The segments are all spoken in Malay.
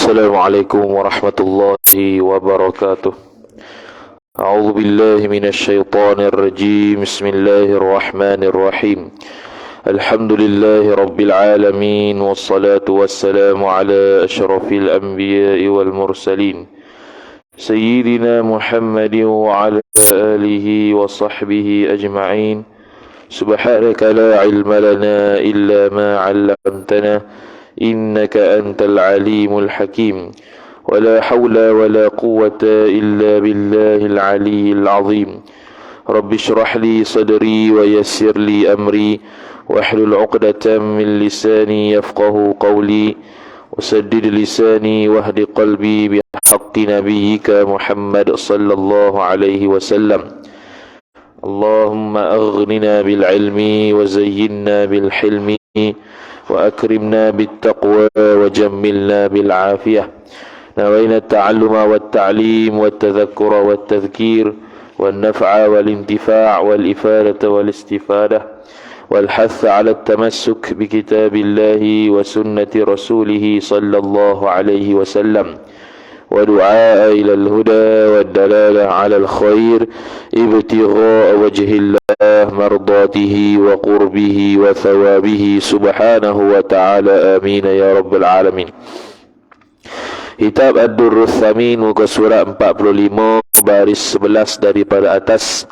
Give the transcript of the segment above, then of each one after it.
Assalamualaikum warahmatullahi wabarakatuh. A'udzu billahi minasyaitonir rajim. Bismillahirrahmanirrahim. Alhamdulillahi rabbil alamin wassalatu wassalamu ala asyrafil anbiya'i wal mursalin sayyidina Muhammadin wa ala alihi wa sahbihi ajma'in. Subhanaka la ilma lana illa ma 'allamtana innaka antal alimul hakim. Wala hawla wala quwwata illa billahil aliyyil azim. Rabbi shrah li sadri wa yassir li amri wahlul 'uqdatam min lisani yafqahu qawli wasaddid lisani wahdi qalbi bihaqqi nabiyyika Muhammad sallallahu alaihi wasallam. Allahumma aghnina bil ilmi wa zayyinna bil hilmi wa akrimna bit taqwa wa jammilna bil afiyah. Nawayna at-ta'alluma wat ta'lim wat tadhakkura wat tadhkir wan naf'a wal intifa' wal ifadata wal istifadah wal hath 'ala at-tamassuk bi kitabillahi wa sunnati rasulih sallallahu alaihi wasallam wa du'a ila al-huda wad dalalah 'ala al-khair ibtigha'a wajhillah mardatihi wa qurbihi wa thawabihi subhanahu wa ta'ala. Amin ya rabbal alamin. Kitab Ad-Durrus Tsamin, muka surat 45, baris 11 daripada atas.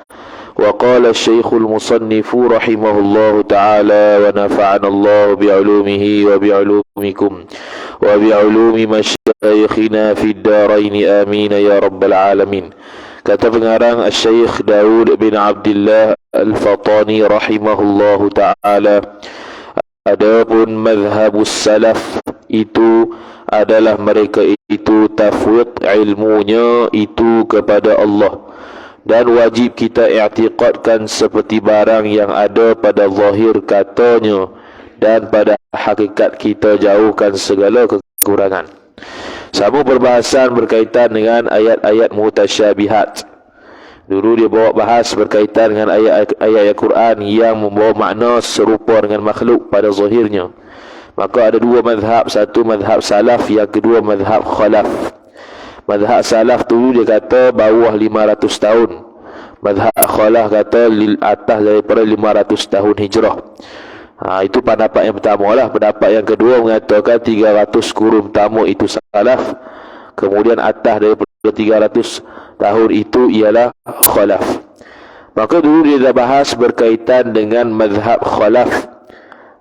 Wa qala Syekhul Musannifu rahimahullahu ta'ala wa nafa'ana Allah bi'ulumihi wa bi'ulumikum wa bi'ulumi masyayikhina fid darain. Amin ya rabbal alamin. Kata pengarang Syekh Daud bin Abdullah Al-Fatani rahimahullahu ta'ala, adapun mazhabus salaf itu adalah mereka itu tafwid ilmunya itu kepada Allah, dan wajib kita i'tiqadkan seperti barang yang ada pada zahir katanya, dan pada hakikat kita jauhkan segala kekurangan. Sama perbahasan berkaitan dengan ayat-ayat mutasyabihat. Dulu dia bawa bahas berkaitan dengan ayat-ayat Quran yang membawa makna serupa dengan makhluk pada zahirnya. Maka ada dua mazhab, satu mazhab salaf, yang kedua mazhab khalaf. Mazhab salaf dulu dia kata bawah 500 tahun. Mazhab khalaf kata atas daripada 500 tahun hijrah. Itu pendapat yang pertama lah. Pendapat yang kedua mengatakan 300 kurun pertama itu salaf, kemudian atas daripada 300 tahun itu ialah khalaf. Maka dulu dia dah bahas berkaitan dengan mazhab khalaf,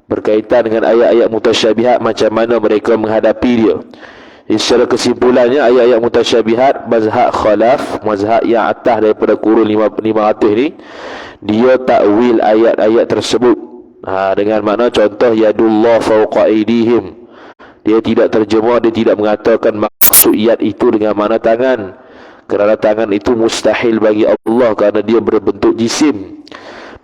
berkaitan dengan ayat-ayat mutasyabihat, macam mana mereka menghadapi dia. Secara kesimpulannya, ayat-ayat mutasyabihat mazhab khalaf, mazhab yang atas daripada kurun 500 ni, dia takwil ayat-ayat tersebut dengan makna contoh yadullah fawqa aydihim. Dia tidak terjemah, dia tidak mengatakan maksud yad itu dengan makna tangan, kerana tangan itu mustahil bagi Allah kerana dia berbentuk jisim.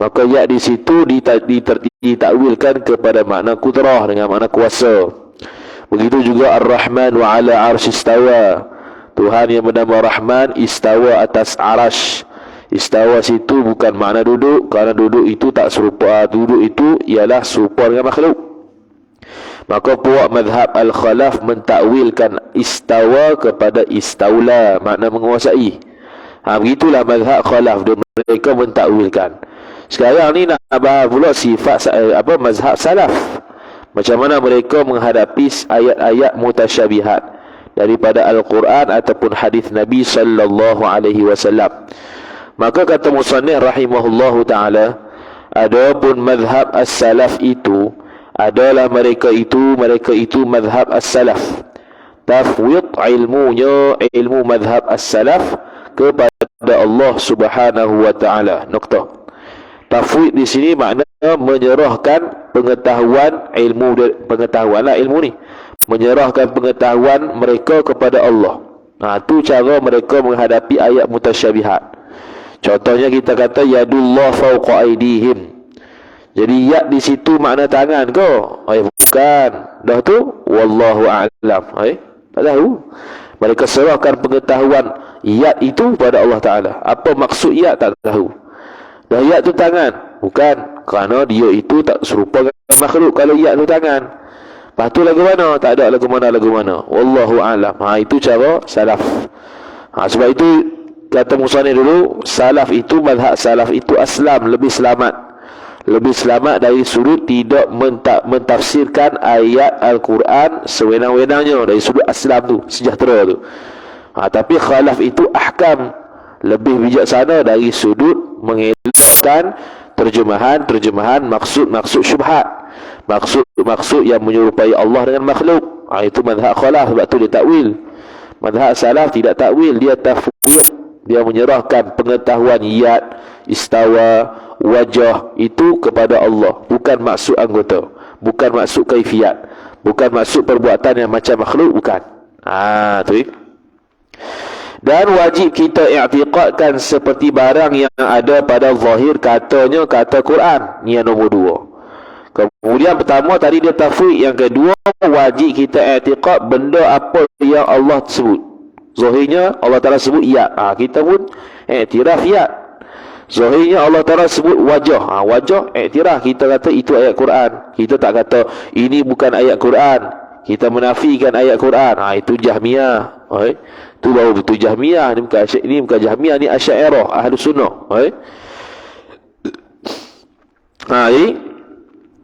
Maka yad di situ ditakwilkan kepada makna kudrah dengan makna kuasa. Begitu juga Ar-Rahman wa ala arsy istawa. Tuhan yang bernama Rahman istawa atas arash. Istawa situ bukan makna duduk, kerana duduk itu tak serupa, duduk itu ialah serupa dengan makhluk. Maka puak mazhab al-khalaf mentakwilkan istawa kepada istaula, makna menguasai. Begitulah mazhab khalaf, mereka mentakwilkan. Sekarang ni nak bahas pula sifat mazhab salaf, macam mana mereka menghadapi ayat-ayat mutasyabihat daripada Al-Quran ataupun hadis Nabi sallallahu alaihi wasallam. Maka kata musannif rahimahullahu ta'ala, adapun mazhab as-salaf itu adalah mereka itu mazhab as-salaf tafwid ilmunya, ilmu mazhab as-salaf kepada Allah subhanahu wa ta'ala. Nukta. Tafwid di sini maknanya menyerahkan pengetahuan ilmu ni, menyerahkan pengetahuan mereka kepada Allah. Itu cara mereka menghadapi ayat mutasyabihat. Contohnya kita kata yadullah fawqa aydihim. Jadi yad di situ makna tangan ke? Bukan. Dah tu wallahu a'lam. Tak tahu. Mereka serahkan pengetahuan yad itu pada Allah Taala. Apa maksud yad tak tahu. Dah yad tu tangan? Bukan. Kerana dia itu tak serupa dengan makhluk kalau yad tu tangan. Lepas tu lagu mana? Tak ada lagu mana. Wallahu a'lam. Itu cara salaf. Sebab itu kata musannif dulu, salaf itu, mazhab salaf itu aslam, lebih selamat. Lebih selamat dari sudut tidak mentafsirkan ayat Al-Quran sewenang-wenangnya, dari sudut aslam tu, sejahtera tu. Tapi khalaf itu ahkam, lebih bijaksana dari sudut mengelakkan terjemahan maksud syubhat, maksud yang menyerupai Allah dengan makhluk. Itu mazhab khalaf, sebab tu dia takwil. Mazhab salaf tidak takwil, dia tafwid. Dia menyerahkan pengetahuan yad, istawa, wajah itu kepada Allah, bukan maksud anggota, bukan maksud kaifiat, bukan maksud perbuatan yang macam makhluk, bukan. Tu. Dan wajib kita i'tiqadkan seperti barang yang ada pada zahir katanya kata Quran. Ni yang nombor 2. Kemudian pertama tadi dia tafwid, yang kedua wajib kita i'tiqad benda apa yang Allah sebut. Zahirnya Allah Ta'ala sebut ya, kita pun i'tiraf ya. Zahirnya Allah Ta'ala sebut wajah, wajah i'tiraf, kita kata itu ayat Quran. Kita tak kata ini bukan ayat Quran, kita menafikan ayat Quran. Itu Jahmiyah. Itu baru betul Jahmiyah. Ini bukan Jahmiyah, ni Asy'ariyah, Ahlus Sunnah.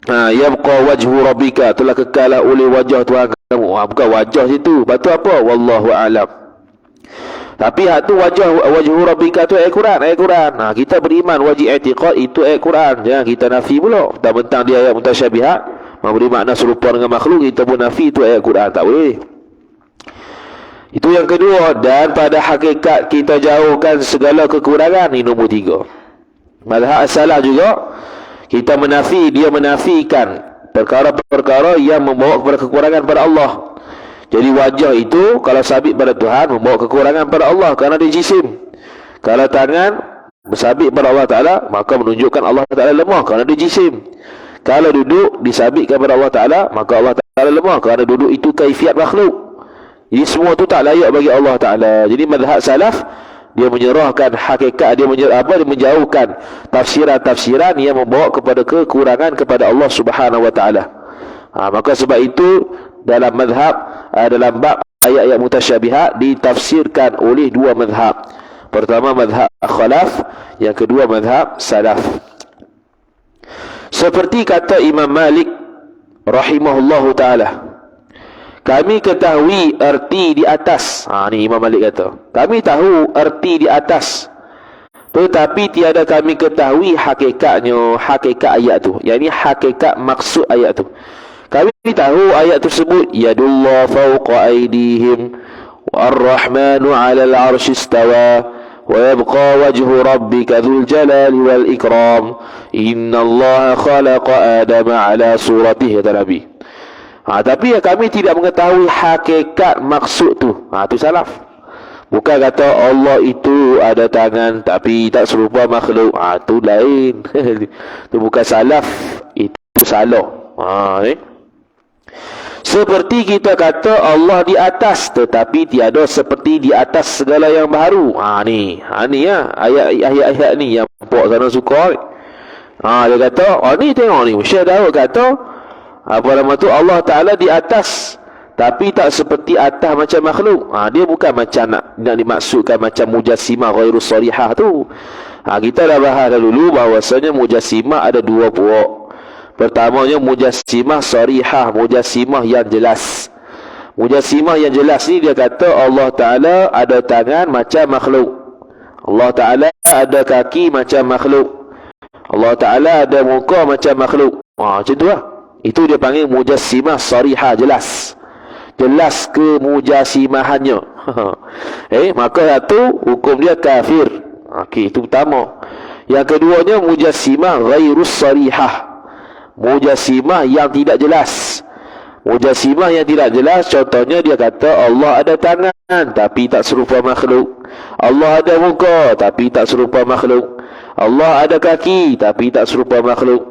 Yabqa wajhu rabbika, telah kekal oleh wajah Tuhan kamu. Bukan wajah situ. Lepas tu apa? Wallahu a'lam. Tapi hak tu wajhu rabbika tu ayat Quran. Kita beriman wajib i'tiqad itu ayat Quran. Jangan kita nafi pula. Bentang dia ayat mutasyabihat, memberi makna serupa dengan makhluk, kita pun nafi itu ayat Quran. Tak boleh. Itu yang kedua. Dan pada hakikat kita jauhkan segala kekurangan. Ini nombor 3. Mazhab as-salaf juga, kita dia menafikan perkara-perkara yang membawa kepada kekurangan pada Allah. Jadi wajah itu kalau sabit pada Tuhan membawa kekurangan pada Allah kerana dia jisim. Kalau tangan bersabit pada Allah Ta'ala, maka menunjukkan Allah Ta'ala lemah kerana dia jisim. Kalau duduk disabitkan pada Allah Ta'ala, maka Allah Ta'ala lemah kerana duduk itu kaifiat makhluk. Jadi semua itu tak layak bagi Allah Ta'ala. Jadi mazhab salaf, dia menyerahkan hakikat, dia menjauhkan tafsiran-tafsiran yang membawa kepada kekurangan kepada Allah Subhanahu Wa Ta'ala. Maka sebab itu dalam mazhab, dalam bab ayat-ayat mutasyabihat ditafsirkan oleh 2 mazhab. Pertama mazhab khalaf, yang kedua mazhab salaf. Seperti kata Imam Malik rahimahullahu ta'ala, kami ketahui erti di atas. Ni Imam Malik kata, kami tahu erti di atas, tetapi tiada kami ketahui hakikatnya, hakikat ayat tu, yakni hakikat maksud ayat tu. Kami tahu ayat tersebut yadullah fawqa aydihim war-rahmanu 'alal 'arsy istawa wa yabqa wajhu rabbika dzul jalali wal ikram innallaha khalaqa adama 'ala suratihi, kata Nabi. Tapi kami tidak mengetahui hakikat maksud tu. Tu salaf. Bukan kata Allah itu ada tangan tapi tak serupa makhluk. Tu lain. Tu bukan salaf, itu salah. Seperti kita kata Allah di atas, tetapi tiada seperti di atas segala yang baru. Ni ya, ayat-ayat ni yang puak sana suka. Dia kata, ni tengok ni, Syekh Daud kata, apa nama tu, Allah Ta'ala di atas, tapi tak seperti atas macam makhluk. Dia bukan macam nak dimaksudkan macam mujassimah ghairus sarihah tu. Kita dah bahas dulu bahawasanya mujassimah ada 2 puak. Pertamanya mujassimah sarihah, mujassimah yang jelas. Mujassimah yang jelas ni dia kata Allah Ta'ala ada tangan macam makhluk, Allah Ta'ala ada kaki macam makhluk, Allah Ta'ala ada muka macam makhluk. Macam tu lah. Itu dia panggil mujassimah sarihah, jelas. Jelas kemujasimahannya. Maka satu, hukum dia kafir. Itu pertama. Yang keduanya mujassimah ghairus sarihah, mujassimah yang tidak jelas. Mujassimah yang tidak jelas, contohnya dia kata Allah ada tangan tapi tak serupa makhluk, Allah ada muka tapi tak serupa makhluk, Allah ada kaki tapi tak serupa makhluk.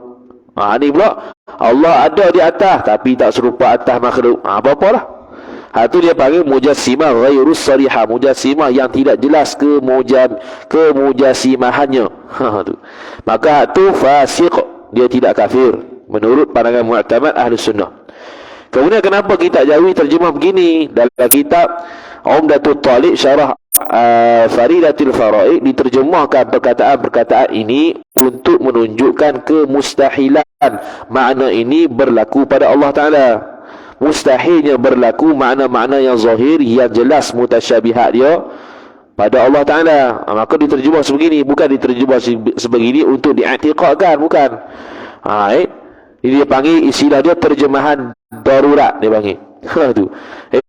Ni pula Allah ada di atas tapi tak serupa atas makhluk. Apa-apa lah. Itu dia panggil mujassimah ghairus sarihah, mujassimah yang tidak jelas kemujasimahannya. Maka itu fasik, dia tidak kafir menurut pandangan mu'tamad Ahlus Sunnah. Kemudian kenapa kita jauhi terjemah begini? Dalam kitab Umdatul Talib Syarah Faridatul Faraid diterjemahkan perkataan-perkataan ini untuk menunjukkan kemustahilan makna ini berlaku pada Allah Ta'ala. Mustahilnya berlaku makna-makna yang zahir, yang jelas mutasyabihat dia pada Allah Ta'ala. Maka diterjemah sebegini, bukan diterjemah sebegini untuk diiktiqadkan, bukan. Ini dia panggil, istilah dia terjemahan darurat, dia panggil. Tu.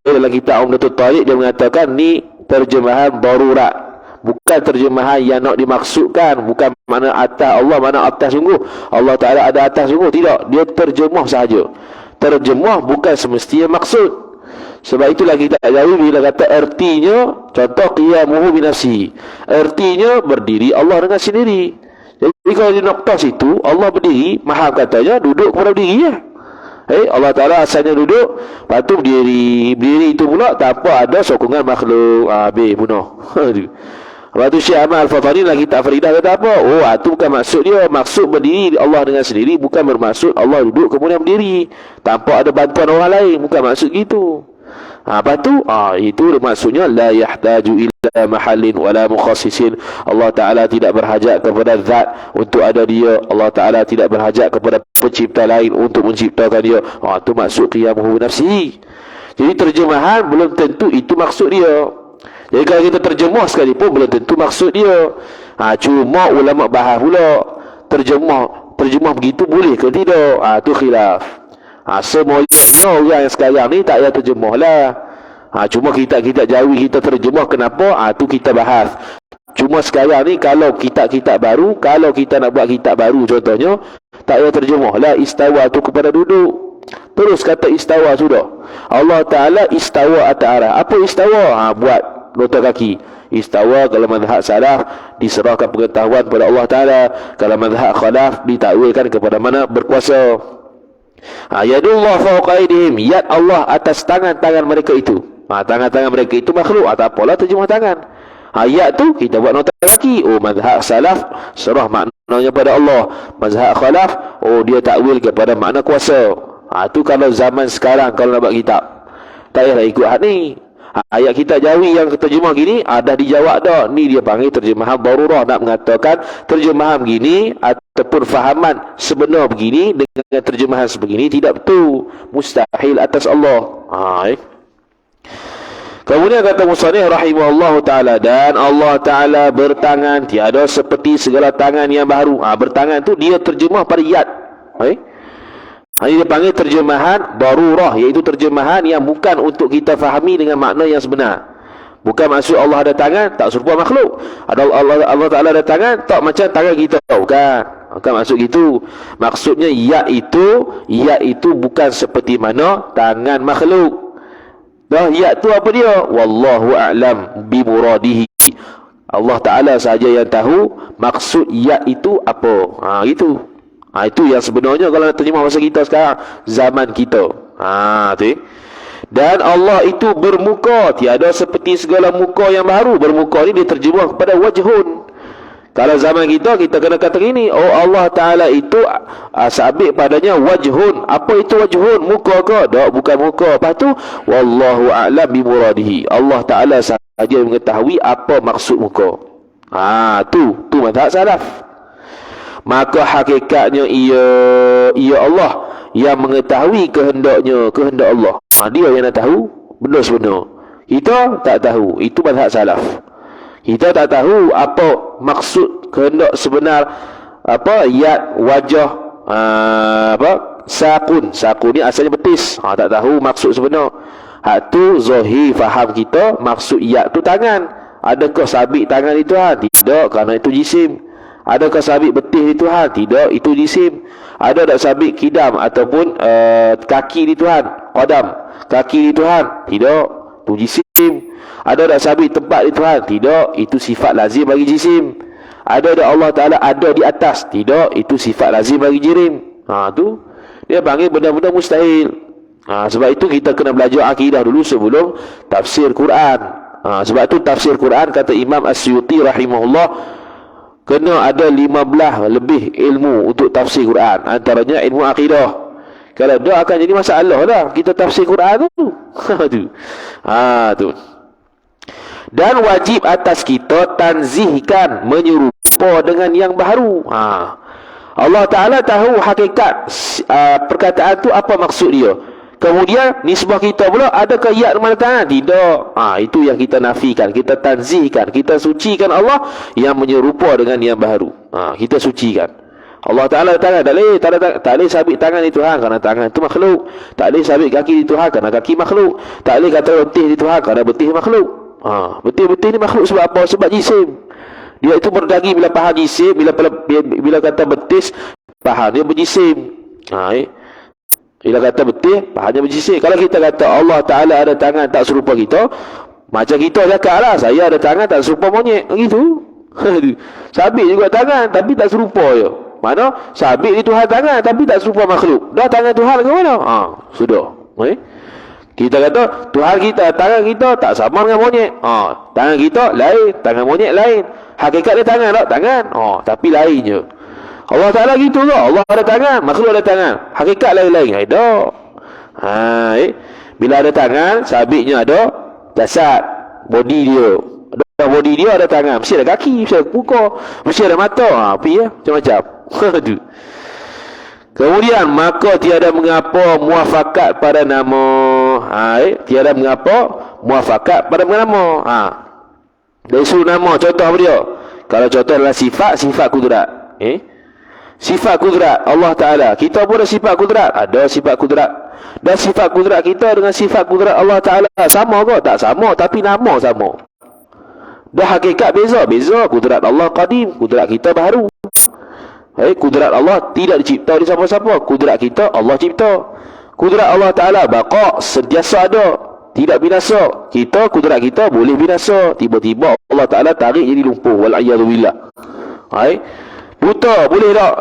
Dalam kitab Umdatul Talib dia mengatakan ni terjemahan darurat, bukan terjemahan yang nak dimaksudkan, bukan mana atas Allah, mana atas sungguh Allah Ta'ala ada atas sungguh, tidak. Dia terjemah sahaja. Terjemah bukan semestinya maksud. Sebab itulah kita jauh bila kata ertinya, contoh qiyamuhu binafsihi, ertinya berdiri Allah dengan sendiri. Jadi kalau di nokta situ Allah berdiri, mahal katanya duduk kepada diri ya. Allah Ta'ala asalnya duduk, lepas tu berdiri itu pula tanpa ada sokongan makhluk. Habis bunuh. Lepas tu Syekh Ahmad Al-Fatani lagi tak Faridah kata apa? Itu bukan maksud dia. Maksud berdiri Allah dengan sendiri, bukan bermaksud Allah duduk kemudian berdiri tanpa ada bantuan orang lain. Bukan maksud gitu. Lepas tu itu maksudnya la yahtaju ila mahallin wala mukhassisin. Allah Ta'ala tidak berhajat kepada zat untuk ada dia. Allah Ta'ala tidak berhajat kepada pencipta lain untuk menciptakan dia. Itu maksud qiyamuhu nafsihi. Jadi terjemahan belum tentu itu maksud dia. Jadi kalau kita terjemah sekalipun belum tentu maksud dia. Cuma ulama bahas pula terjemah begitu boleh ke tidak? Tu khilaf. Semua orang yang sekarang ni tak payah terjemah lah. Cuma kita jauhi, kita terjemah. Kenapa? Tu kita bahas. Cuma sekarang ni kalau kitab-kitab baru, kalau kita nak buat kitab baru contohnya, tak payah terjemah lah. Istawa tu kepada duduk. Terus kata istawa sudah. Allah Ta'ala istawa atas arah. Apa istawa? Buat nota kaki. Istawa kalau mazhab salaf diserahkan pengetahuan kepada Allah Ta'ala. Kalau mazhab khalaf ditakwilkan kepada mana berkuasa. Yadullah fawqa aydihim, yad Allah atas tangan-tangan mereka itu. Tangan-tangan mereka itu makhluk. Tak apalah terjemah tangan. Yad tu kita buat nota kaki. Mazhab salaf serah maknanya pada Allah. Mazhab khalaf dia takwil kepada makna kuasa. Tu kalau zaman sekarang kalau nak buat kitab, tak payahlah ikut hak ni. Ayat kita jauhi yang terjemah gini, dah dijawab dah. Ni dia panggil terjemahan darurah. Nak mengatakan terjemahan begini ataupun fahaman sebenar begini dengan terjemahan sebegini tidak betul. Mustahil atas Allah. Kemudian kata musannif rahimahullah ta'ala, dan Allah Ta'ala bertangan, tiada seperti segala tangan yang baru. Bertangan tu dia terjemah pada yad. Ini dia panggil terjemahan darurah, iaitu terjemahan yang bukan untuk kita fahami dengan makna yang sebenar. Bukan maksud Allah ada tangan, tak serupa makhluk. Allah Ta'ala ada tangan, tak macam tangan kita. Bukan maksud gitu. Maksudnya ya itu bukan seperti mana tangan makhluk. Ya itu apa dia? Wallahu a'lam bimuradihi. Allah Ta'ala sahaja yang tahu maksud ya itu apa. Gitu. Itu yang sebenarnya kalau nak terjemah bahasa kita sekarang, zaman kita. Tu. Dan Allah itu bermuka, tiada seperti segala muka yang baru. Bermuka ni diterjemah kepada wajhun. Kalau zaman kita kena kata gini, Allah Ta'ala itu sabit padanya wajhun. Apa itu wajhun? Muka ke? Tak, bukan muka. Lepas tu wallahu a'lam bimuradihi. Allah Ta'ala sahaja yang mengetahui apa maksud muka. Tu mazhab salaf. Maka hakikatnya ia Allah yang mengetahui kehendak Allah. Dia yang nak tahu benda sebenar. Kita tak tahu. Itu mazhab salaf. Kita tak tahu apa maksud kehendak sebenar, yad, wajah, sakun. Sakun ni asalnya betis. Tak tahu maksud sebenar. Hak tu zahir faham kita, maksud yad tu tangan. Adakah sabit tangan itu? Tidak, kerana itu jisim. Adakah sabit betis di Tuhan? Tidak, itu jisim. Ada tak sabit kidam ataupun kaki di Tuhan? Qadam, kaki di Tuhan? Tidak, itu jisim. Ada tak sabit tempat di Tuhan? Tidak, itu sifat lazim bagi jisim. Ada tak Allah Ta'ala ada di atas? Tidak, itu sifat lazim bagi jirim. Tu dia panggil benda-benda mustahil. Sebab itu kita kena belajar akidah dulu sebelum tafsir Quran. Sebab itu tafsir Quran, kata Imam As-Suyuti rahimahullah, kena ada 15 lebih ilmu untuk tafsir Quran. Antaranya ilmu akidah. Kalau dah akan jadi masalah dah kita tafsir Quran tu. Tu. Tu. Dan wajib atas kita tanzihkan, menyerupa dengan yang baru. Allah Ta'ala tahu hakikat perkataan tu apa maksud dia. Kemudian nisbah kita pula, adakah ya mana tangan? Tidak. Itu yang kita nafikan, kita tanzihkan, kita sucikan Allah yang menyerupa dengan yang baru. Kita sucikan. Allah Ta'ala tangan tak boleh sabit tangan di Tuhan kerana tangan itu makhluk. Tak boleh sabit kaki di Tuhan kerana kaki makhluk. Tak boleh kata betih di Tuhan kerana betih makhluk. Betih-betih ni makhluk sebab apa? Sebab jisim. Dia itu berdaging bila paha jisim, bila kata betis, paha dia berjisim. Bila kata betih, pahanya berjisim. Kalau kita kata Allah Ta'ala ada tangan tak serupa kita, macam kita cakap lah, saya ada tangan tak serupa monyet. Begitu. Sabit juga tangan tapi tak serupa je. Mana? Sabit di Tuhan tangan tapi tak serupa makhluk. Dah tangan Tuhan ke mana? Sudah. Kita kata Tuhan kita, tangan kita tak sama dengan monyet. Tangan kita lain, tangan monyet lain. Hakikat dia tangan tak? Tangan. Tapi lain je. Allah Ta'ala gitu ke? Allah ada tangan, makhluk ada tangan. Hakikat lain-lain. Tak. Bila ada tangan, sabitnya ada jasad, body dia. Ada body dia, ada tangan. Mesti ada kaki, mesti ada muka, mesti ada mata. Macam-macam. Kemudian maka tiada mengapa muafakat pada nama. Tiada mengapa muafakat pada nama. Dari sudut nama, contoh apa dia? Kalau contoh adalah sifat kudrat. Sifat kudrat Allah Ta'ala. Kita pun ada sifat kudrat. Ada sifat kudrat. Dan sifat kudrat kita dengan sifat kudrat Allah Ta'ala sama ke? Tak sama, tapi nama sama. Dah hakikat beza. Kudrat Allah qadim, kudrat kita baru. Kudrat Allah tidak dicipta oleh siapa-siapa. Kudrat kita Allah cipta. Kudrat Allah Ta'ala baqa, sentiasa ada, tidak binasa. Kudrat kita boleh binasa. Tiba-tiba Allah Ta'ala tarik jadi lumpuh. Wal'ayyadzubillah. Buta boleh tak?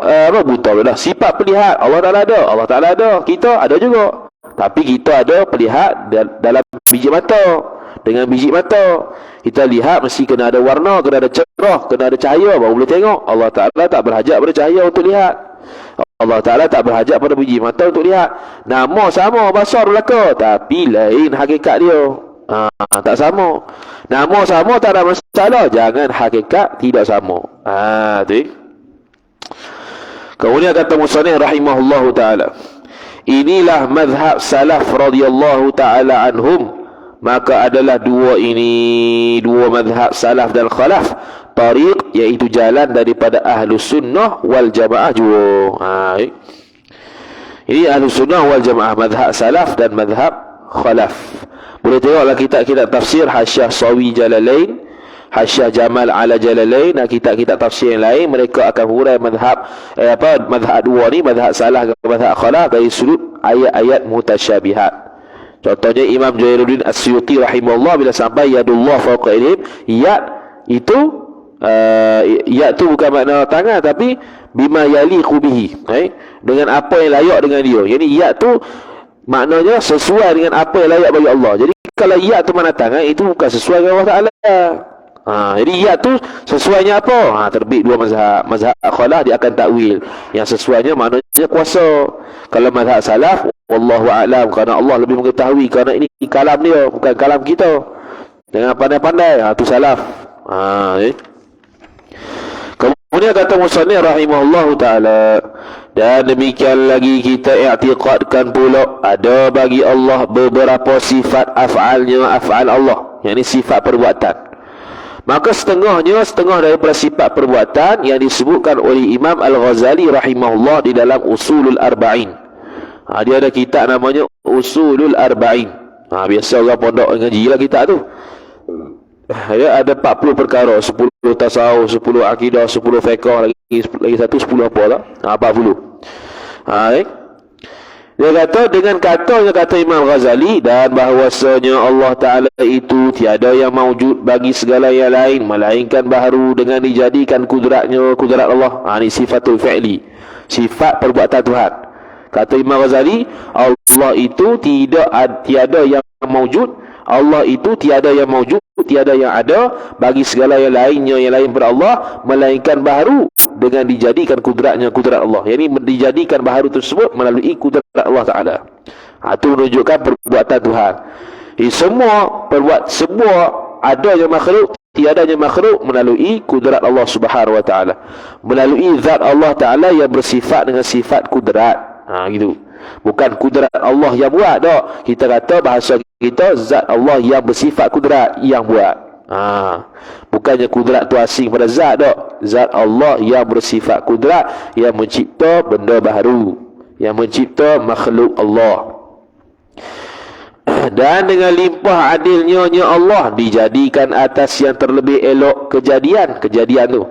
Buta boleh dah. Sifat pelihat Allah Ta'ala ada. Allah Ta'ala ada. Kita ada juga. Tapi kita ada pelihat dalam biji mata. Dengan biji mata kita lihat mesti kena ada warna, kena ada cerah, kena ada cahaya baru boleh tengok. Allah Ta'ala tak berhajat pada cahaya untuk lihat. Allah Ta'ala tak berhajat pada biji mata untuk lihat. Nama sama, basar belaka, tapi lain hakikat dia. Tak sama. Nama sama tak ada masalah, jangan hakikat tidak sama. Tu. Kemudian kata musannif rahimahullahu ta'ala, inilah mazhab salaf radhiyallahu ta'ala anhum. Maka adalah dua mazhab salaf dan khalaf, tariq iaitu jalan daripada ahlus sunnah wal jamaah juga. Ini ahlus sunnah wal jamaah, mazhab salaf dan mazhab khalaf. Boleh tengoklah kitab-kitab tafsir Hasyiah Sawi Jalalain, Hasyiah Jamal ala Jalalain dan kitab-kitab tafsir yang lain. Mereka akan hurai mazhab mazhab dua ni, mazhab salaf dan mazhab khalaf dari sudut ayat-ayat mutasyabihat. Contohnya Imam Jalaluddin As-Suyuti rahimahullah bila sampai yadullah fawqa aydihim, itu bukan makna tangan tapi bima yaliqu bihi, dengan apa yang layak dengan dia. Jadi tu maknanya sesuai dengan apa yang layak bagi Allah. Jadi kalau tu makna tangan, itu bukan sesuai dengan Allah Ta'ala. Jadi tu sesuainya apa? Terbit dua mazhab. Mazhab khalaf dia akan takwil yang sesuainya maknanya kuasa. Kalau mazhab salaf, wallahu a'lam, kerana Allah lebih mengetahui, kerana ini kalam dia bukan kalam kita. Jangan pandai-pandai. Tu salaf. Kemudian kata musannif rahimahullahu ta'ala, dan demikian lagi kita i'tiqadkan pula ada bagi Allah beberapa sifat af'alnya, af'al Allah, yakni sifat perbuatan. Maka setengah daripada sifat perbuatan yang disebutkan oleh Imam Al-Ghazali rahimahullah di dalam Usulul Arba'in. Dia ada kitab namanya Usulul Arba'in. Biasa orang pondok ngaji lah kitab tu. Dia ada 40 perkara, 10 tasawuf, 10 akidah, 10 fiqh, lagi satu 10 apa lah. 40. Dia kata dengan kata Imam Ghazali, dan bahawasanya Allah Ta'ala itu tiada yang mawjud bagi segala yang lain melainkan baharu dengan dijadikan kudrat Allah. Ini sifatul fi'li, sifat perbuatan Tuhan. Kata Imam Ghazali, Allah itu tiada yang mawjud. Allah itu tiada yang mawjud, tiada yang ada bagi segala yang lainnya yang lain pada Allah melainkan baharu dengan dijadikan kudratnya kudrat Allah. Yang ini dijadikan baharu tersebut melalui kudrat Allah Ta'ala. Itu menunjukkan perbuatan Tuhan. Semua adanya makhluk, tiadanya makhluk melalui kudrat Allah Subhanahu Wa Ta'ala, melalui zat Allah Ta'ala yang bersifat dengan sifat kudrat. Gitu. Bukan kudrat Allah yang buat dak. Kita kata bahasa kita zat Allah yang bersifat kudrat yang buat. Bukannya kudrat tu asing pada zat dak. Zat Allah yang bersifat kudrat, yang mencipta benda baharu, yang mencipta makhluk Allah. Dan dengan limpah adilnya Allah dijadikan atas yang terlebih elok kejadian tu.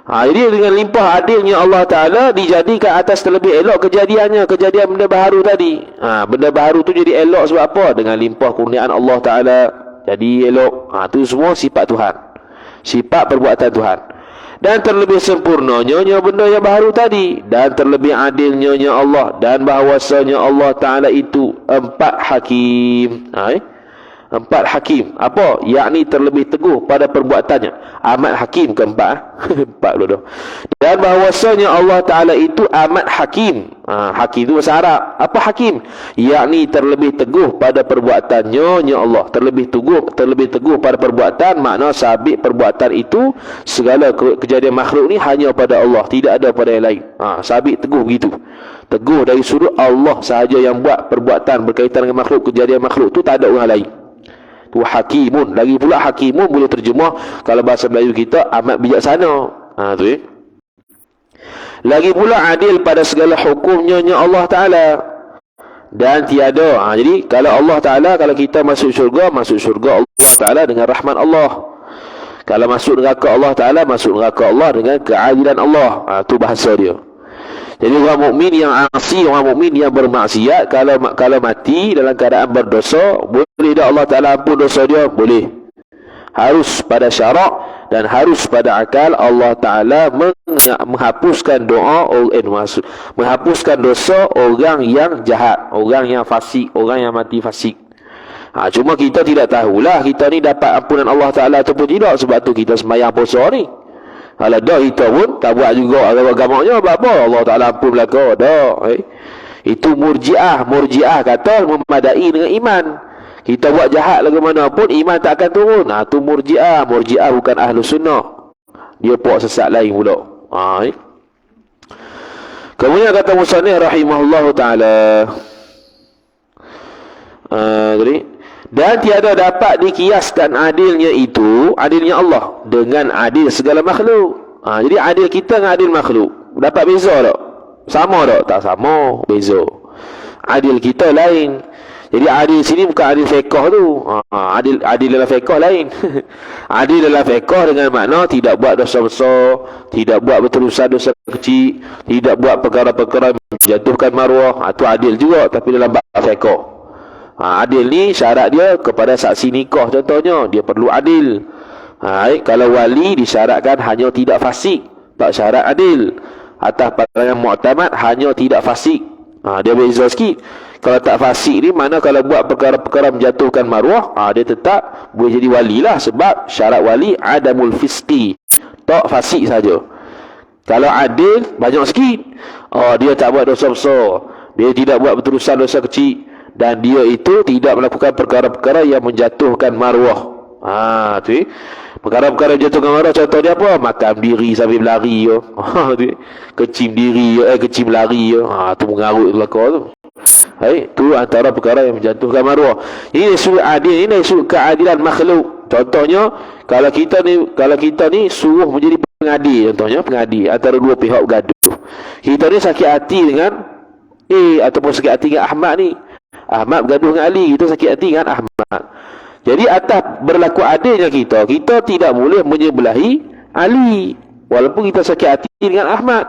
Jadi dengan limpah adilnya Allah Ta'ala dijadikan atas terlebih elok kejadian benda baharu tadi. Benda baharu tu jadi elok sebab apa? Dengan limpah kurniaan Allah Ta'ala jadi elok. Tu semua sifat Tuhan, sifat perbuatan Tuhan. Dan terlebih sempurnanya benda yang baharu tadi, dan terlebih adilnya Allah, dan bahawasanya Allah Ta'ala itu empat hakim. Empat hakim. Apa? Yakni terlebih teguh pada perbuatannya. Amat hakim keempat. Empat dulu. Dan bahawasanya Allah Ta'ala itu amat hakim. Hakim itu bahasa Arab. Apa hakim? Yakni terlebih teguh pada perbuatannya Allah. Terlebih teguh pada perbuatan. Makna sabit perbuatan itu, segala kejadian makhluk ni hanya pada Allah, tidak ada pada yang lain. Sabit teguh begitu. Teguh dari sudut Allah sahaja yang buat perbuatan berkaitan dengan makhluk. Kejadian makhluk tu tak ada orang lain. Tu hakimun. Lagi pula hakimun boleh terjemah kalau bahasa Melayu kita amat bijaksana. Tu Lagi pula adil pada segala hukumnya Allah Ta'ala. Dan tiada. Jadi kalau Allah Ta'ala, kalau kita masuk syurga Allah Ta'ala dengan rahmat Allah. Kalau masuk neraka Allah Ta'ala, masuk neraka Allah dengan keadilan Allah. Tu bahasa dia. Jadi orang mukmin yang asi, orang mukmin yang bermaksiat, kalau mati dalam keadaan berdosa, boleh tak Allah Ta'ala ampun dosa dia? Boleh. Harus pada syarak dan harus pada akal Allah Ta'ala menghapuskan menghapuskan dosa orang yang jahat, orang yang fasik, orang yang mati fasik. Cuma kita tidak tahulah kita ni dapat ampunan Allah Ta'ala ataupun tidak. Sebab tu kita sembahyang puasa ni. Kalau dah kita pun tak buat juga agamanya, apa Allah Ta'ala ampun belaka dah. Itu murji'ah kata memadai dengan iman. Kita buat jahat lagu mana pun iman tak akan turun. Tu murji'ah bukan ahlu sunnah. Dia puak sesat lain pula. Kemudian kata musannif rahimahullahu ta'ala, dan tiada dapat dikiaskan adilnya Allah dengan adil segala makhluk. Jadi adil kita dengan adil makhluk dapat beza tak? Sama tak? Tak sama, beza. Adil kita lain. Jadi adil sini bukan adil fiqh tu. Adil dalam fiqh lain. Adil dalam fiqh dengan makna tidak buat dosa besar, tidak buat berterusan dosa kecil, tidak buat perkara-perkara menjatuhkan maruah. Itu adil juga, tapi dalam bab fiqh. Adil ni syarat dia kepada saksi nikah contohnya, dia perlu adil. Kalau wali disyaratkan hanya tidak fasik, tak syarat adil. Atas pandangan mu'tamad hanya tidak fasik. Dia beza sikit. Kalau tak fasik ni mana kalau buat perkara-perkara menjatuhkan maruah, dia tetap boleh jadi wali lah. Sebab syarat wali adamul fisqi, tak fasik saja. Kalau adil banyak sikit, dia tak buat dosa besar, dia tidak buat berterusan dosa kecil, dan dia itu tidak melakukan perkara-perkara yang menjatuhkan maruah. Perkara-perkara menjatuhkan maruah contoh dia apa? Makan diri sambil berlari yo. Kecim diri yo, kecim lari yo. Tu mengarut belaka tu. Tu antara perkara yang menjatuhkan maruah. Ini sudut adil, ini sudut keadilan makhluk. Contohnya kalau kita ni suruh menjadi pengadil, contohnya pengadil antara dua pihak bergaduh. Kita ni sakit hati dengan ataupun sakit hati dengan Ahmad ni. Ahmad bergaduh dengan Ali, kita sakit hati dengan Ahmad. Jadi atas berlaku adilnya kita tidak boleh menyebelahi Ali walaupun kita sakit hati dengan Ahmad.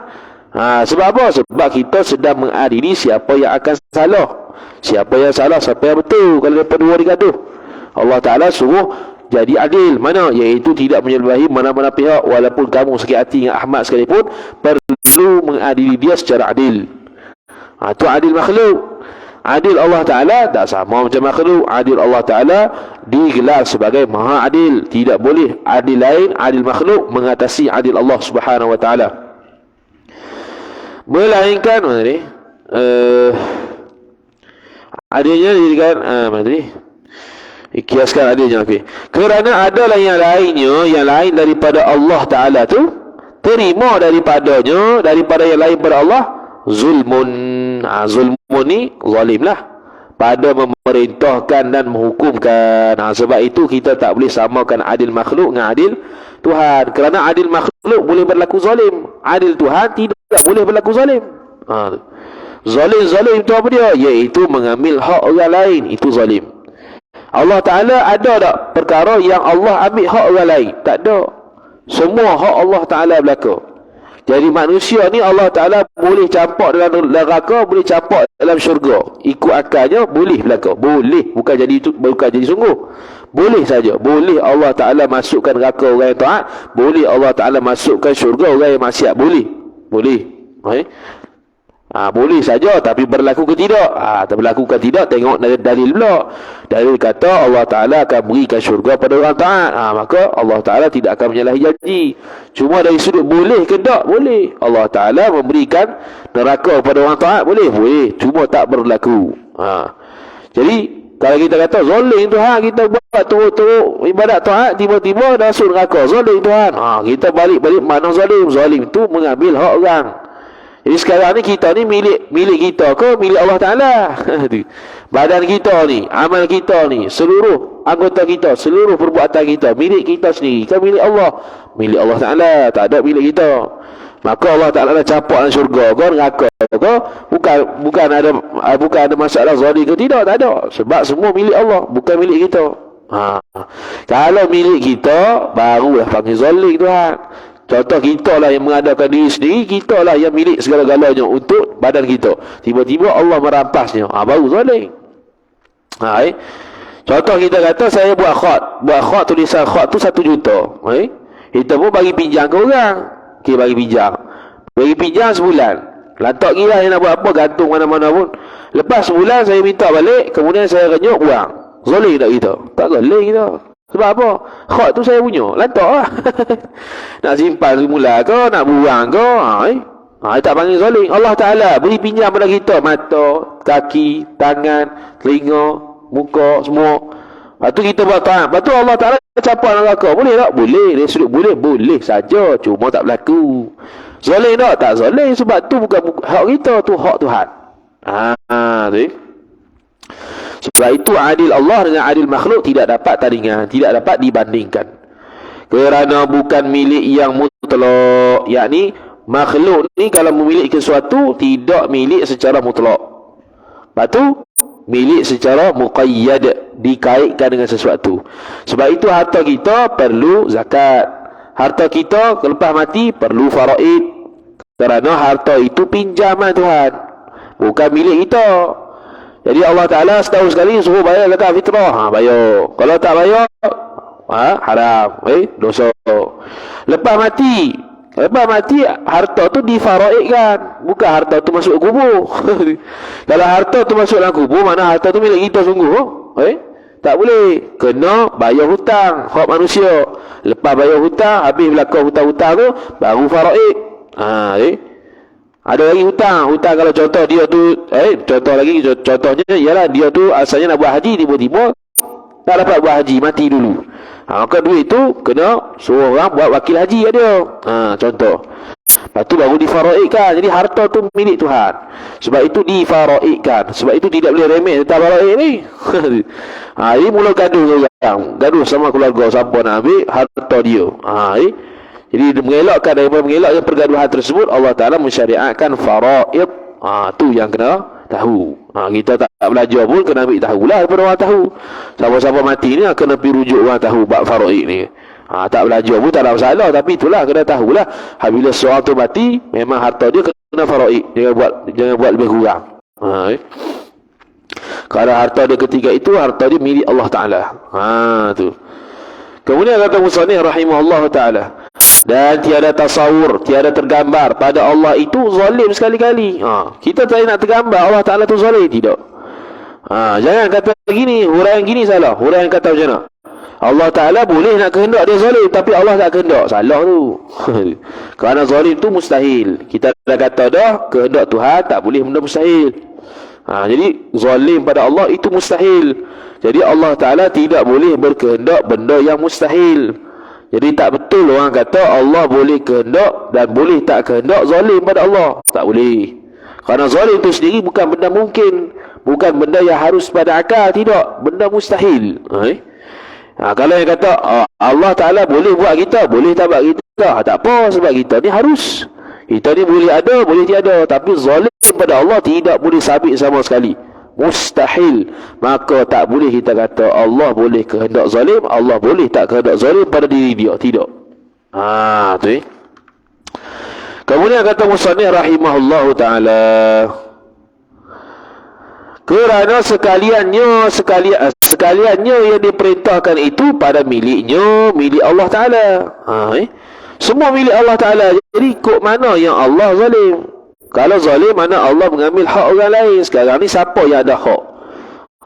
Sebab apa? Sebab kita sedang mengadili siapa yang akan salah, siapa yang salah, siapa yang betul. Kalau mereka dua digaduh, Allah Ta'ala suruh jadi adil. Mana? Iaitu tidak menyebelahi mana-mana pihak. Walaupun kamu sakit hati dengan Ahmad sekalipun, perlu mengadili dia secara adil. Itu adil makhluk. Adil Allah Ta'ala tak sama macam makhluk. Adil Allah Ta'ala digelar sebagai maha adil. Tidak boleh adil lain, adil makhluk mengatasi adil Allah Subhanahu Wa Ta'ala. Melainkan mana ni? Adilnya dijadikan mana ni? Kiaskan adilnya. Okay. Kerana adalah yang lainnya, yang lain daripada Allah Ta'ala tu terima daripada yang lain pada Allah zulmun. Zulmun ni zalim lah, pada memerintahkan dan menghukumkan. Sebab itu kita tak boleh samakan adil makhluk dengan adil Tuhan. Kerana adil makhluk boleh berlaku zalim, adil Tuhan tidak boleh berlaku zalim. Zalim itu apa dia? Iaitu mengambil hak orang lain, itu zalim. Allah Ta'ala ada tak perkara yang Allah ambil hak orang lain? Tak ada. Semua hak Allah Ta'ala berlaku. Jadi manusia ni Allah Ta'ala boleh campak dalam neraka, boleh campak dalam syurga. Ikut akalnya boleh berlaku. Boleh, bukan jadi sungguh. Boleh saja. Boleh Allah Ta'ala masukkan neraka orang yang taat, boleh Allah Ta'ala masukkan syurga orang yang maksiat. Boleh. Boleh saja, tapi berlaku ke tidak? Tak berlaku ke tidak, tengok dalil pula. Dalil kata Allah Ta'ala akan berikan syurga pada orang taat. Maka Allah Ta'ala tidak akan menyalahi janji. Cuma dari sudut boleh ke tak? Boleh. Allah Ta'ala memberikan neraka pada orang taat, boleh? Boleh. Cuma tak berlaku. Jadi kalau kita kata zalim Tuhan, kita buat teruk-teruk ibadat taat, tiba-tiba dah masuk neraka, zalim Tuhan. Kita balik-balik mana zalim? Zalim tu mengambil hak orang. Jadi sekarang ni kita ni milik kita ke milik Allah Ta'ala? Badan kita ni, amal kita ni, seluruh anggota kita, seluruh perbuatan kita, milik kita sendiri ke milik Allah? Milik Allah Ta'ala, tak ada milik kita. Maka Allah Ta'ala dah capak dalam syurga ke neraka ke? Bukan ada masalah zalim ke tidak, tak ada. Sebab semua milik Allah, bukan milik kita. Kalau milik kita, barulah panggil zalim Tuhan. Contoh, kita lah yang mengadakan diri sendiri, kita lah yang milik segala-galanya untuk badan kita. Tiba-tiba Allah merampasnya, baru zalim. Contoh, kita kata saya buat khat, tulisan khat tu 1 juta. Kita pun bagi pinjam ke orang. Bagi pinjam sebulan. Lantak gila yang nak buat apa, gantung mana-mana pun. Lepas sebulan saya minta balik, kemudian saya renyuk buang. Zalim tak kita? Tak zalim kita. Sebab apa? Khat tu saya punya, lantak lah. Nak simpan semula ke, nak buang ke, tak panggil zalim. Allah Ta'ala beri pinjam pada kita mata, kaki, tangan, telinga, muka, semua. Lepas tu kita buat taat. Lepas tu Allah Ta'ala capak neraka. Boleh tak? Boleh. Dia sudut boleh saja, cuma tak berlaku. Zalim tak? Tak zalim, sebab tu bukan hak kita, tu hak Tuhan. Tu. Sebab itu adil Allah dengan adil makhluk tidak dapat tandingan, tidak dapat dibandingkan. Kerana bukan milik yang mutlak. Yakni makhluk ni kalau memiliki sesuatu tidak milik secara mutlak. Lepas tu milik secara muqayyad, dikaitkan dengan sesuatu. Sebab itu harta kita perlu zakat. Harta kita selepas mati perlu faraid. Kerana harta itu pinjaman Tuhan, bukan milik kita. Jadi Allah Ta'ala setahun sekali suruh bayar zakat fitrah. Bayar. Kalau tak bayar, haram. Dosa. Lepas mati harta tu difaraidkan. Bukan harta tu masuk kubur. Kalau harta tu masuk dalam kubur, mana harta tu milik kita sungguh? Tak boleh. Kena bayar hutang, hak manusia. Lepas bayar hutang, habis berlaku hutang-hutang tu, baru faraid. Ada lagi hutang kalau contoh dia tu contohnya ialah dia tu asalnya nak buat haji, tiba-tiba tak dapat buat haji, mati dulu. Maka duit tu kena suruh orang buat wakil haji dia. Contoh. Lepas tu baru difaraidkan. Jadi harta tu milik Tuhan. Sebab itu difaraidkan. Sebab itu tidak boleh remeh tentang faraid ni. Ini mula gaduh orang. Gaduh sama keluarga siapa nak ambil harta dia. Jadi mengelakkan daripada mengelakkan pergaduhan tersebut, Allah Ta'ala mensyariatkan faraid. Tu yang kena tahu. Kita tak belajar pun kena ambil tahulah daripada orang tahu. Siapa-siapa mati ni kena pergi rujuk orang tahu bab faraid ni. Tak belajar pun tak ada masalah, tapi itulah kena tahulah. Bila seorang tu mati, memang harta dia kena faraid. Jangan buat lebih kurang. Kerana harta dia ketiga itu, harta dia milik Allah Ta'ala. Tu. Kemudian kata musannif rahimahullah Ta'ala, dan tiada tasawur, tiada tergambar pada Allah itu zalim sekali-kali. Kita tak nak tergambar Allah Ta'ala tu zalim, tidak. Jangan kata gini, huraian gini salah. Huraian kata macam mana? Allah Ta'ala boleh nak kehendak dia zalim, tapi Allah tak kehendak. Salah tu. Kerana zalim tu mustahil. Kita dah kata dah, kehendak Tuhan tak boleh benda mustahil. Jadi zalim pada Allah itu mustahil. Jadi Allah Ta'ala tidak boleh berkehendak benda yang mustahil. Jadi tak betul orang kata Allah boleh kehendak dan boleh tak kehendak zalim pada Allah. Tak boleh. Kerana zalim itu sendiri bukan benda mungkin, bukan benda yang harus pada akal. Tidak, benda mustahil. Kalau yang kata Allah Ta'ala boleh buat kita, boleh tak buat kita, tak apa, sebab kita ni harus. Kita ni boleh ada, boleh tiada. Tapi zalim pada Allah tidak boleh sabit sama sekali. Mustahil. Maka tak boleh kita kata Allah boleh kehendak zalim, Allah boleh tak kehendak zalim pada diri dia. Tidak. Tu Kemudian kata musannif rahimahullahu ta'ala, kerana sekaliannya yang diperintahkan itu pada miliknya, milik Allah Ta'ala. Semua milik Allah Ta'ala. Jadi kok mana yang Allah zalim? Kalau zalim, mana Allah mengambil hak orang lain. Sekarang ni siapa yang ada hak?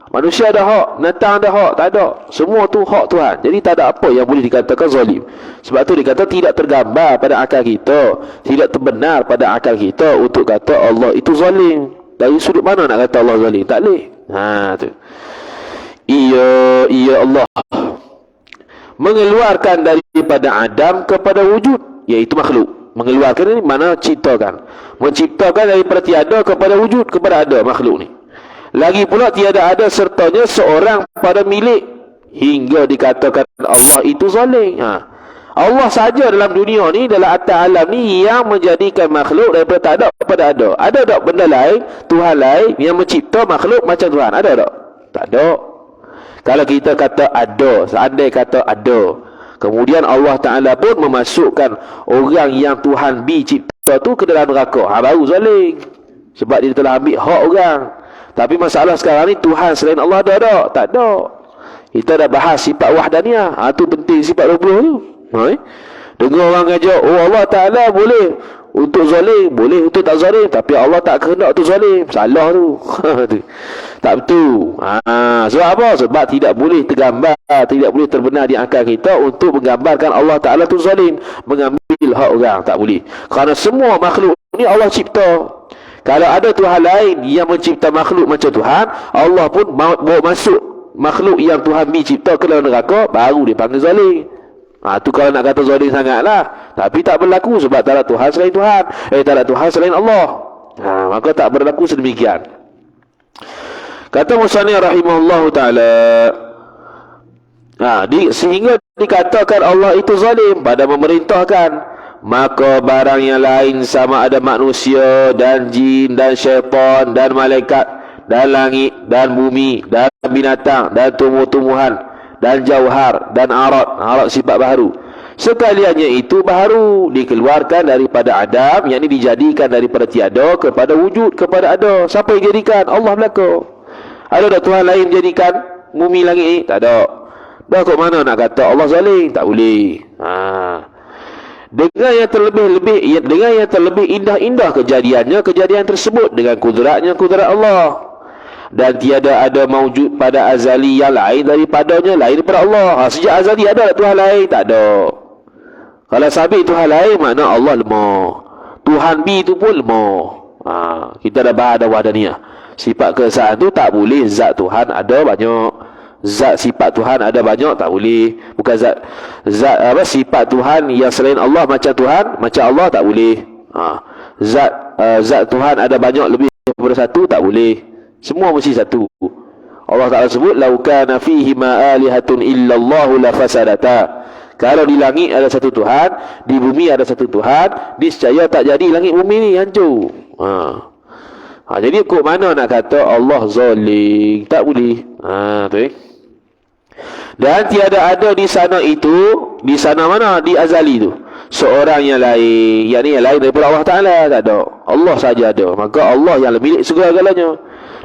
Manusia ada hak, binatang ada hak? Tak ada. Semua tu hak Tuhan. Jadi tak ada apa yang boleh dikatakan zalim. Sebab tu dikata tidak tergambar pada akal kita, tidak terbenar pada akal kita untuk kata Allah itu zalim. Dari sudut mana nak kata Allah zalim? Tak boleh. Tu. Ia Allah mengeluarkan daripada Adam kepada wujud, iaitu makhluk. Mengeluarkan ni mana ciptakan. Menciptakan daripada tiada kepada wujud, kepada ada makhluk ni. Lagi pula tiada ada sertanya seorang pada milik, hingga dikatakan Allah itu zalim. Allah saja dalam dunia ni, dalam atas alam ni, yang menjadikan makhluk daripada tak ada kepada ada. Ada tak benda lain, Tuhan lain yang mencipta makhluk macam Tuhan? Ada tak? Tak ada. Kalau kita kata ada, seandai kata ada, kemudian Allah Ta'ala pun memasukkan orang yang Tuhan cipta tu ke dalam neraka, baru zalim. Sebab dia telah ambil hak orang. Tapi masalah sekarang ni, Tuhan selain Allah ada tak? Tak ada. Kita dah bahas sifat wahdaniyah. Tu penting sifat 20 tu. Dengar orang ngajak, Allah Ta'ala boleh untuk zalim, boleh untuk tak zalim, tapi Allah tak kehendak untuk zalim. Salah tu. Tak betul. Sebab apa? Sebab tidak boleh tergambar, tidak boleh terbenar di akal kita untuk menggambarkan Allah Ta'ala tu zalim, mengambil hak orang. Tak boleh. Kerana semua makhluk ni Allah cipta. Kalau ada Tuhan lain yang mencipta makhluk macam Tuhan, Allah pun bawa masuk makhluk yang Tuhan cipta ke dalam neraka, baru dia panggil zalim. Tu kalau nak kata zalim sangatlah. Tapi tak berlaku sebab tak ada Tuhan selain Tuhan. Tak ada Tuhan selain Allah. Maka tak berlaku sedemikian. Kata musannif rahimahullahu ta'ala, sehingga dikatakan Allah itu zalim pada memerintahkan, maka barang yang lain sama ada manusia dan jin dan syaitan dan malaikat dan langit dan bumi dan binatang dan tumbuh-tumbuhan dan jauhar dan arat sifat baharu, sekaliannya itu baharu dikeluarkan daripada Adam, yakni dijadikan daripada tiada kepada wujud, kepada ada. Siapa yang jadikan? Allah belaka. Ada tak Tuhan lain jadikan bumi langit ni? Tak ada. Dah kok mana nak kata Allah zalim? Tak boleh. Dengan yang terlebih indah-indah kejadiannya, kejadian tersebut dengan kudratnya, kudrat Allah. Dan tiada ada maujud pada azali yang lain daripadanya, lain daripada Allah. Sejak azali ada tak Tuhan lain? Tak ada. Kalau sabit Tuhan lain, makna Allah lemah. Tuhan itu pun lemah. Kita dah bahas ada wahdaniyah. Sifat keesaan tu tak boleh. Zat Tuhan ada banyak, zat sifat Tuhan ada banyak, tak boleh. Bukan zat sifat Tuhan yang selain Allah macam Tuhan, macam Allah, tak boleh. Zat Tuhan ada banyak lebih daripada satu, tak boleh. Semua mesti satu. Allah Ta'ala sebut, lau kana fihi ma alihatun illallahu la fasadata. Kalau di langit ada satu Tuhan, di bumi ada satu Tuhan, niscaya tak jadi langit bumi ni hancur. Jadi kok mana nak kata Allah zalim? Tak boleh. Dan tiada ada di sana itu, di sana mana? Di azali tu, seorang yang lain, yakni yang lain daripada Allah Ta'ala. Tak ada. Allah saja ada. Maka Allah yang milik segala-galanya.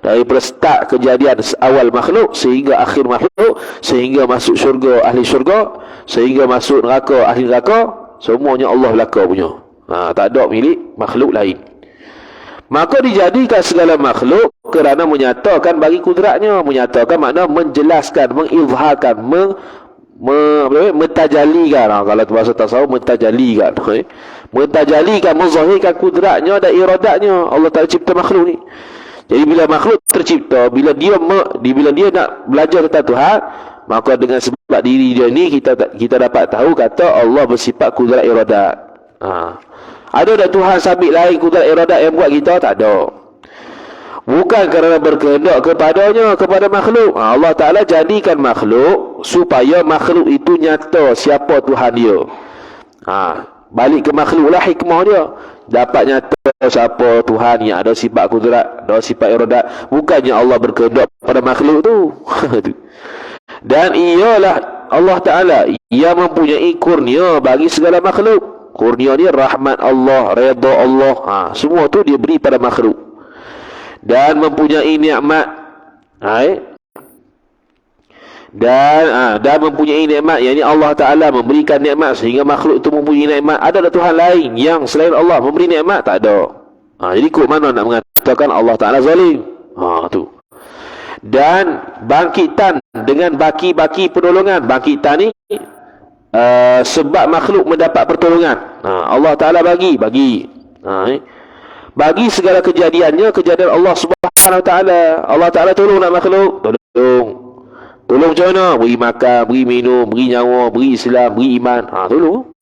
Daripada start kejadian awal makhluk sehingga akhir makhluk, sehingga masuk syurga ahli syurga, sehingga masuk neraka ahli neraka, semuanya Allah belaka punya. Tak ada milik makhluk lain. Maka dijadikan segala makhluk kerana menyatakan bagi kudratnya. Menyatakan makna menjelaskan, mengizharkan, mentajalikan. Kalau bahasa tasawuf, mentajalikan. Mentajalikan, menzahirkan kudratnya dan iradatnya. Allah Ta'ala cipta makhluk ni. Jadi bila makhluk tercipta, bila dia nak belajar tentang Tuhan, maka dengan sebab diri dia ni kita dapat tahu kata Allah bersifat kudrat iradat. Ada tak Tuhan sabit lain kudrat iradat yang buat kita? Tak ada. Bukan kerana berkehendak kepada makhluk. Allah Ta'ala jadikan makhluk supaya makhluk itu nyata siapa Tuhan dia. Balik ke makhluk lah hikmah dia. Dapat nyata siapa Tuhan yang ada sifat kudrat, ada sifat iradat. Bukannya Allah berkehendak pada makhluk tu. Dan ialah Allah Ta'ala yang mempunyai kurnia bagi segala makhluk. Kurnia ni rahmat Allah, redha Allah. Semua tu dia beri pada makhluk. Dan mempunyai nikmat. Dan mempunyai nikmat, yakni Allah Ta'ala memberikan nikmat sehingga makhluk itu mempunyai nikmat. Ada tak Tuhan lain yang selain Allah memberi nikmat? Tak ada. Jadi kok mana nak mengatakan Allah Ta'ala zalim? Tu. Dan bangkitan dengan baki-baki pertolongan. Bangkitan ni sebab makhluk mendapat pertolongan. Allah Ta'ala bagi segala kejadiannya, kejadian Allah Subhanahu Wa Ta'ala. Allah Ta'ala tolong nak makhluk, tolong macam mana? Beri makan, beri minum, beri nyawa, beri Islam, beri iman. Tolong.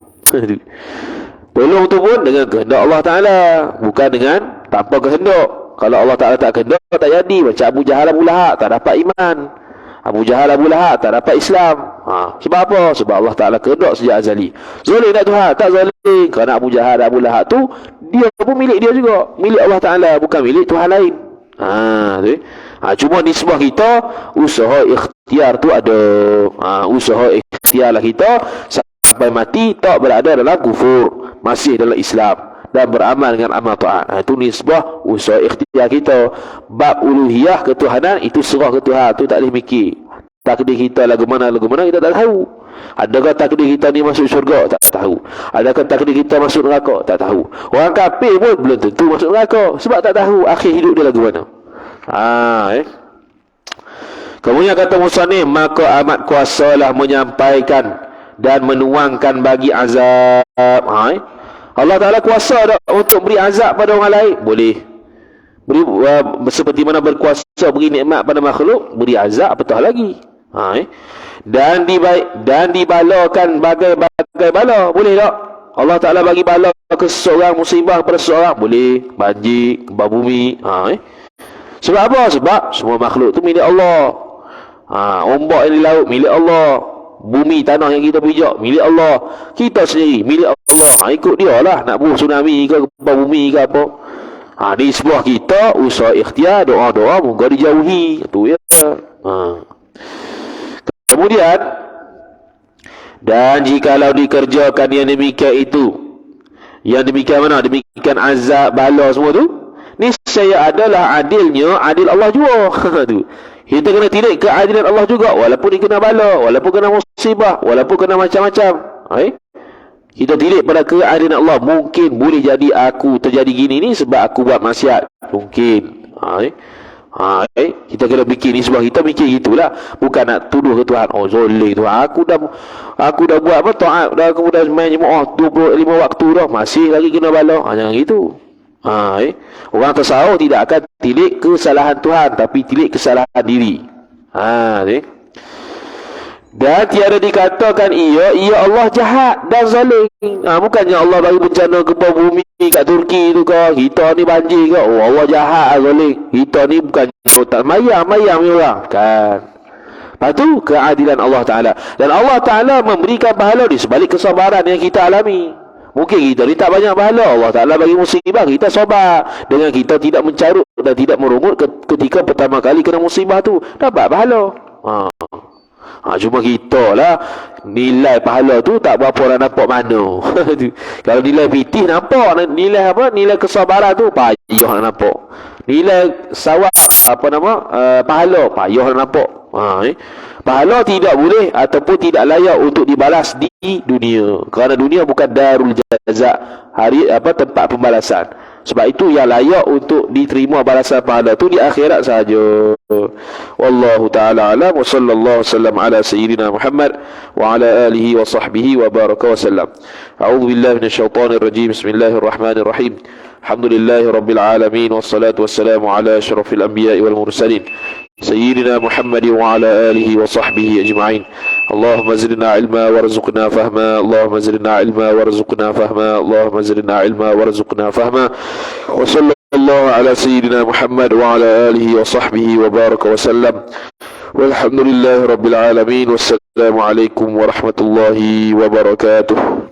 Tolong tu pun dengan kehendak Allah Ta'ala, bukan dengan tanpa kehendak. Kalau Allah Ta'ala tak kehendak, tak jadi. Macam Abu Jahal, Abu Lahab tak dapat iman. Abu Jahal, Abu Lahab tak dapat Islam. Sebab apa? Sebab Allah Ta'ala kehendak sejak azali. Zalim tak Tuhan? Tak zalim. Kerana Abu Jahal, Abu Lahab tu, dia pun milik dia juga. Milik Allah Ta'ala, bukan milik Tuhan lain. Cuma nisbah kita, usaha ikhtiar tu ada. Usaha ikhtiar lah kita sampai mati tak berada dalam kufur, masih dalam Islam dan beramal dengan amal ta'at. Itu nisbah usaha ikhtiar kita. Bab uluhiyah ketuhanan, itu serah ke Tuhan, tu tak boleh mikir. Takdir kita lagu mana kita tak tahu. Adakah takdir kita ni masuk syurga? Tak tahu. Adakah takdir kita masuk neraka? Tak tahu. Orang kafir pun belum tentu masuk neraka, sebab tak tahu akhir hidup dia lagu mana. Kemudian kata musannif, maka amat kuasalah menyampaikan dan menuangkan bagi azab. Allah Ta'ala kuasa tak untuk beri azab pada orang lain? Boleh. Beri, seperti mana berkuasa beri nikmat pada makhluk, beri azab apatah lagi. Dan dibalakan bagai bala. Boleh tak? Allah Ta'ala bagi bala ke seseorang, musibah pada seseorang. Boleh. Banjir, gempa bumi. Sebab apa? Sebab semua makhluk tu milik Allah. Ombak yang di laut milik Allah. Bumi, tanah yang kita pijak milik Allah. Kita sendiri milik Allah. Ikut dia lah nak buh tsunami ke gempa bumi ke apa. Di sebuah kita usaha ikhtiar, doa-doa moga dijauhi. Itu ya. Kemudian, dan jikalau dikerjakan yang demikian itu, yang demikian mana? Demikian azab, bala semua tu, niscaya adalah adil Allah juga. Tu. Kita kena tilik keadilan Allah juga, walaupun dia kena bala, walaupun kena musibah, walaupun kena macam-macam. Kita tilik pada keadilan Allah. Mungkin boleh jadi aku terjadi gini ni sebab aku buat maksiat. Mungkin. Kita kena fikir ni, sebab kita fikir gitulah. Bukan nak tuduh ke Tuhan, oh zolim Tuhan, aku dah buat apa taat, aku dah main jemaah 25 waktu dah, masih lagi kena bala. Jangan gitu. Orang tasawuf tidak akan tilik kesalahan Tuhan, tapi tilik kesalahan diri. Dan tiada dikatakan ia Allah jahat dan zalim. Bukannya Allah bagi bencana gempa bumi kat Turki tu ke, kita ni banjir ke, oh Allah jahat zalim. Kita ni bukannya tak mayam ni orang kan. Lepas tu keadilan Allah Ta'ala. Dan Allah Ta'ala memberikan pahala di sebalik kesabaran yang kita alami. Mungkin kita ni tak banyak pahala, Allah Ta'ala bagi musibah, kita sabar dengan kita tidak mencarut dan tidak merungut ketika pertama kali kena musibah tu, dapat pahala. Cuma kita lah nilai pahala tu tak berapa orang nampak mana. Kalau nilai pitih nampak, nilai apa? Nilai kesabaran tu payah nak nampak. Nilai sawab pahala payah nak nampak. Pahala tidak boleh ataupun tidak layak untuk dibalas di dunia. Kerana dunia bukan darul jaza, tempat pembalasan. Sebab itu yang layak untuk diterima balasan pahala tu di akhirat saja. Wallahu taala alam wa sallallahu wasallam ala sayyidina Muhammad wa ala alihi wa sahbihi wa baraka wa sallam. A'udzu billahi minasyaitonir rajim. Bismillahirrahmanirrahim. Alhamdulillahi rabbil alamin wassalatu wassalamu ala asyrafil anbiya'i wal mursalin sayyidina Muhammad wa ala alihi wa sahbihi ajma'in. Allahumma zidna ilma warzuqna fahma. Allahumma zidna ilma warzuqna fahma. Allahumma zidna ilma warzuqna fahma. Wa sallallahu ala sayyidina Muhammad wa ala alihi wa sahbihi wa baraka wa sallam. Walhamdulillahi rabbil alamin. Wassalamu alaikum warahmatullahi wabarakatuh.